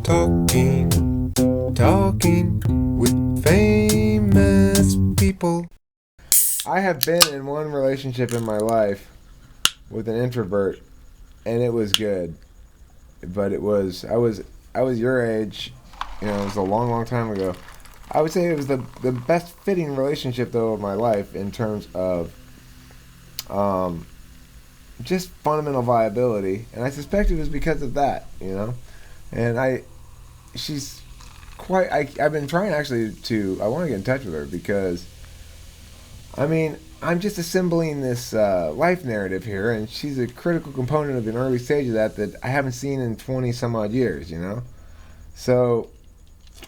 Talking with famous people. I have been in one relationship in my life with an introvert, and it was good. But I was your age, it was a long time ago. I would say it was the best fitting relationship though of my life in terms of just fundamental viability, and I suspect it was because of that. And she's I've been trying actually I want to get in touch with her because, I'm just assembling this life narrative here, and she's a critical component of an early stage of that I haven't seen in 20 some odd years. So,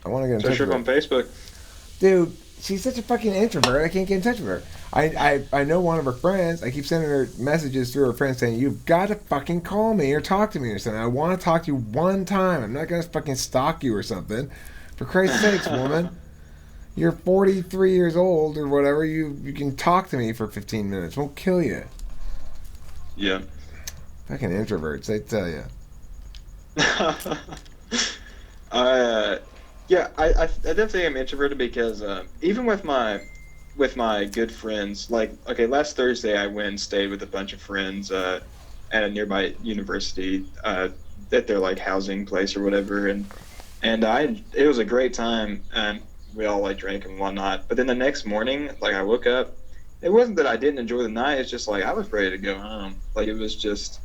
I want to get in touch Search her with up on her. Facebook. Dude, she's such a fucking introvert, I can't get in touch with her. I know one of her friends. I keep sending her messages through her friends saying, "You've got to fucking call me or talk to me or something. I want to talk to you one time. I'm not going to fucking stalk you or something. For Christ's sakes, woman. You're 43 years old or whatever. You can talk to me for 15 minutes. Won't kill you." Yeah. Fucking introverts, I tell you. I yeah, I definitely think I'm introverted because even with my good friends, like okay, last Thursday I went and stayed with a bunch of friends at a nearby university at their like housing place or whatever, and it was a great time, and we all like drank and whatnot. But then the next morning, like I woke up, it wasn't that I didn't enjoy the night. It's just like I was ready to go home. Like it was just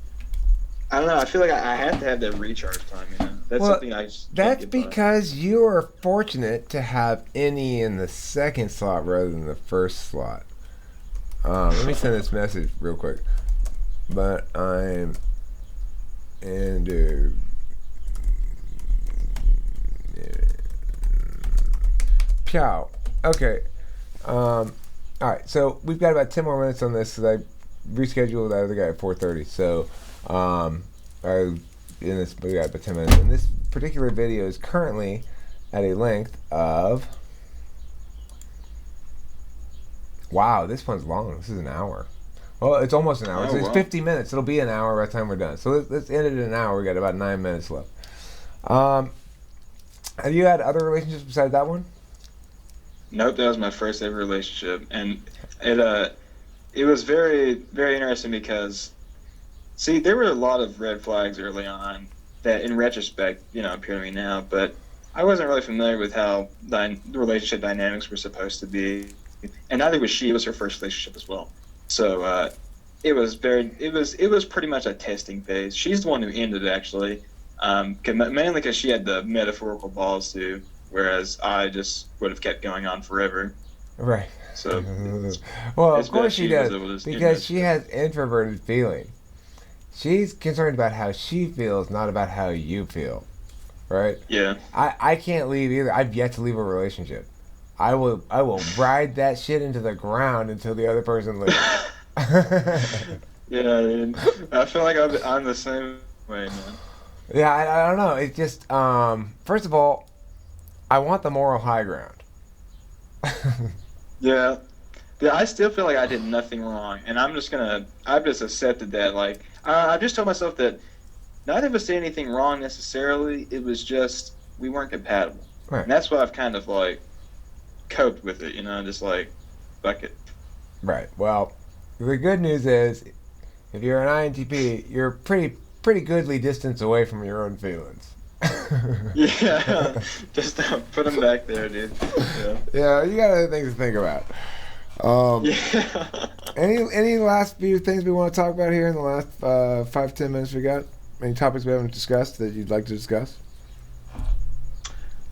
I don't know. I feel like I had to have that recharge time. That's Well, something I just can't that's get by. because you are fortunate to have any in the second slot rather than the first slot. Let me send this message real quick. But I'm and Pow. Okay. All right. So we've got about 10 more minutes on this because I rescheduled that other guy at 4:30. So, we got about 10 minutes. And this particular video is currently at a length of. Wow, this one's long. This is an hour. Well, it's almost an hour. Oh It's wow. 50 minutes. It'll be an hour by the time we're done. So let's end it in an hour. We got about 9 minutes left. Um, have you had other relationships besides that one? Nope, that was my first ever relationship, and it was very very interesting because see there were a lot of red flags early on that in retrospect appear to me now, but I wasn't really familiar with how the relationship dynamics were supposed to be, and neither was she. It was her first relationship as well, so it was pretty much a testing phase. She's the one who ended it actually, mainly because she had the metaphorical balls to, whereas I just would have kept going on forever. Right. So Well, of it's course best she she was does, able to end because that she shit. has introverted feeling. She's concerned about how she feels, not about how you feel. Right? Yeah. I can't leave either. I've yet to leave a relationship. I will ride that shit into the ground until the other person leaves. Yeah, dude. I feel like I'm the same way, man. Yeah, I don't know. It just first of all, I want the moral high ground. Yeah. Yeah, I still feel like I did nothing wrong, and I've just accepted that. Like, I've just told myself that neither of us did anything wrong necessarily. It was just we weren't compatible, Right. and that's why I've kind of like coped with it. Just like fuck it. Right. Well, the good news is, if you're an INTP, you're pretty goodly distance away from your own feelings. Yeah, just put them back there, dude. Yeah. Yeah, you got other things to think about. Um, Yeah. any last few things we want to talk about here in the last 5-10 minutes we got? Any topics we haven't discussed that you'd like to discuss?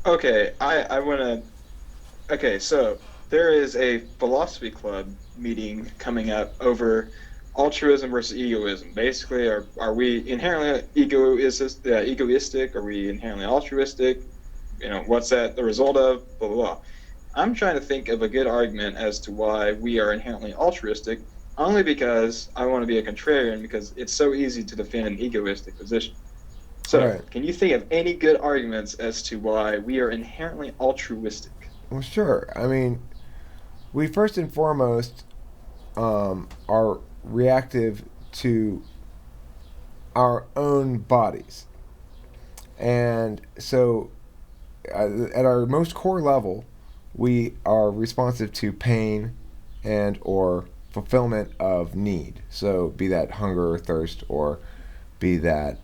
Okay, I want to. Okay, so there is a philosophy club meeting coming up over altruism versus egoism. Basically, are we inherently egoistic? Are we inherently altruistic? What's that the result of? Blah blah blah. I'm trying to think of a good argument as to why we are inherently altruistic, only because I want to be a contrarian because it's so easy to defend an egoistic position. So, Right. can you think of any good arguments as to why we are inherently altruistic? Well, sure. We first and foremost are reactive to our own bodies. And so, at our most core level, we are responsive to pain and or fulfillment of need. So, be that hunger or thirst, or be that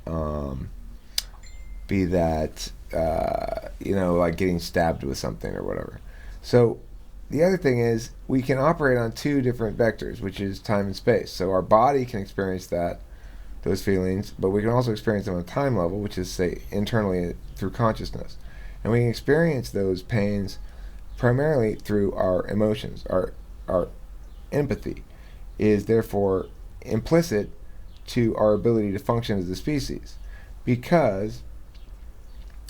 like getting stabbed with something or whatever. So the other thing is we can operate on two different vectors, which is time and space. So our body can experience those feelings, but we can also experience them on a time level, which is, say, internally through consciousness. And we can experience those pains primarily through our emotions. Our empathy is therefore implicit to our ability to function as a species, because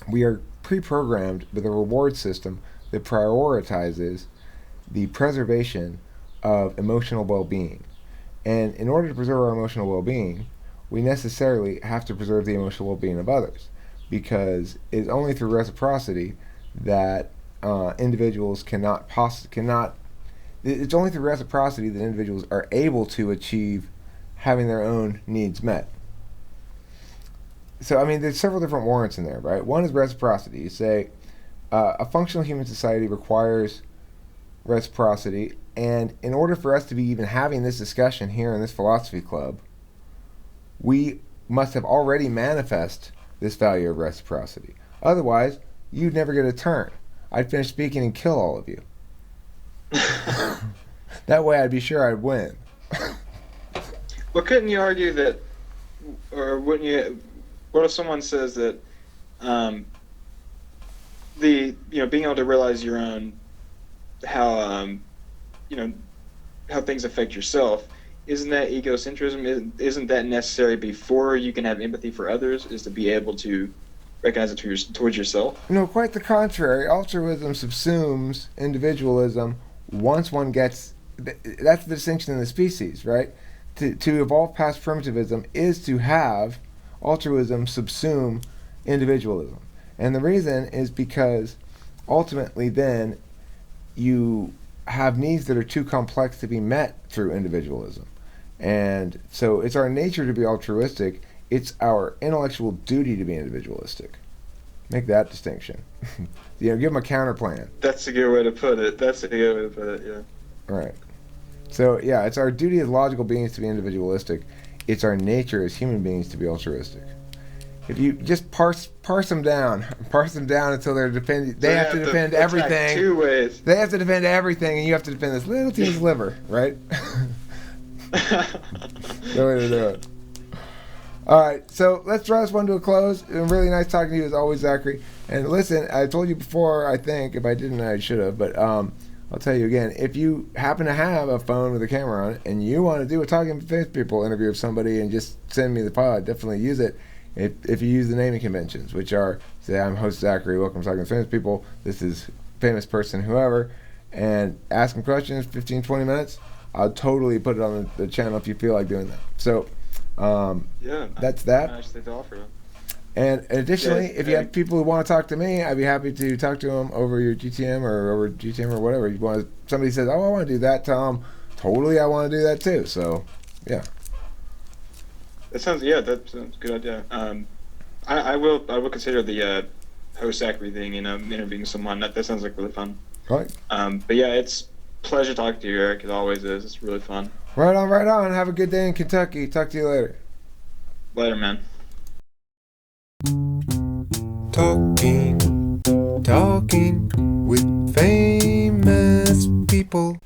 we are pre-programmed with a reward system that prioritizes the preservation of emotional well-being. And in order to preserve our emotional well-being, we necessarily have to preserve the emotional well-being of others, because it's only through reciprocity that individuals cannot. It's only through reciprocity that individuals are able to achieve having their own needs met. So, I mean, there's several different warrants in there, right? One is reciprocity. You say a functional human society requires reciprocity, and in order for us to be even having this discussion here in this philosophy club, we must have already manifest this value of reciprocity. Otherwise, you'd never get a turn. I'd finish speaking and kill all of you. That way I'd be sure I'd win. Well, couldn't you argue that, or wouldn't you? What if someone says that being able to realize your own how how things affect yourself, isn't that egocentrism? Isn't that necessary before you can have empathy for others? Is to be able to recognize it towards yourself? No, quite the contrary. Altruism subsumes individualism once one gets. That's the distinction in the species, right? To evolve past primitivism is to have altruism subsume individualism. And the reason is because ultimately then you have needs that are too complex to be met through individualism. And so it's our nature to be altruistic. It's our intellectual duty to be individualistic. Make that distinction. Give them a counter plan. That's a good way to put it. Yeah. Right. So, yeah, it's our duty as logical beings to be individualistic. It's our nature as human beings to be altruistic. If you just parse them down until they're defending, they have to defend everything. Two ways. They have to defend everything, and you have to defend this little teeny sliver, right? No way to do it. All right, so let's draw this one to a close. Really nice talking to you as always, Zachary. And listen, I told you before, I think, if I didn't, I should have, but I'll tell you again, if you happen to have a phone with a camera on it and you want to do a Talking Famous People interview of somebody and just send me the file, I'd definitely use it. If you use the naming conventions, which are, say, I'm host Zachary, welcome to Talking Famous People, this is famous person whoever, and ask them questions, 15, 20 minutes, I'll totally put it on the channel if you feel like doing that. So, that's that. Actually, to offer them. And additionally, if you have people who want to talk to me, I'd be happy to talk to them over your GTM or over GTM or whatever. Somebody says, "Oh, I want to do that," tell them, "Totally, I want to do that too." So, yeah. That sounds a good idea. I will consider the host Zachary thing, interviewing someone. That sounds like really fun. Right. But yeah, it's a pleasure talking to you, Eric. It always is. It's really fun. Right on, right on. Have a good day in Kentucky. Talk to you later. Later, man. Talking with famous people.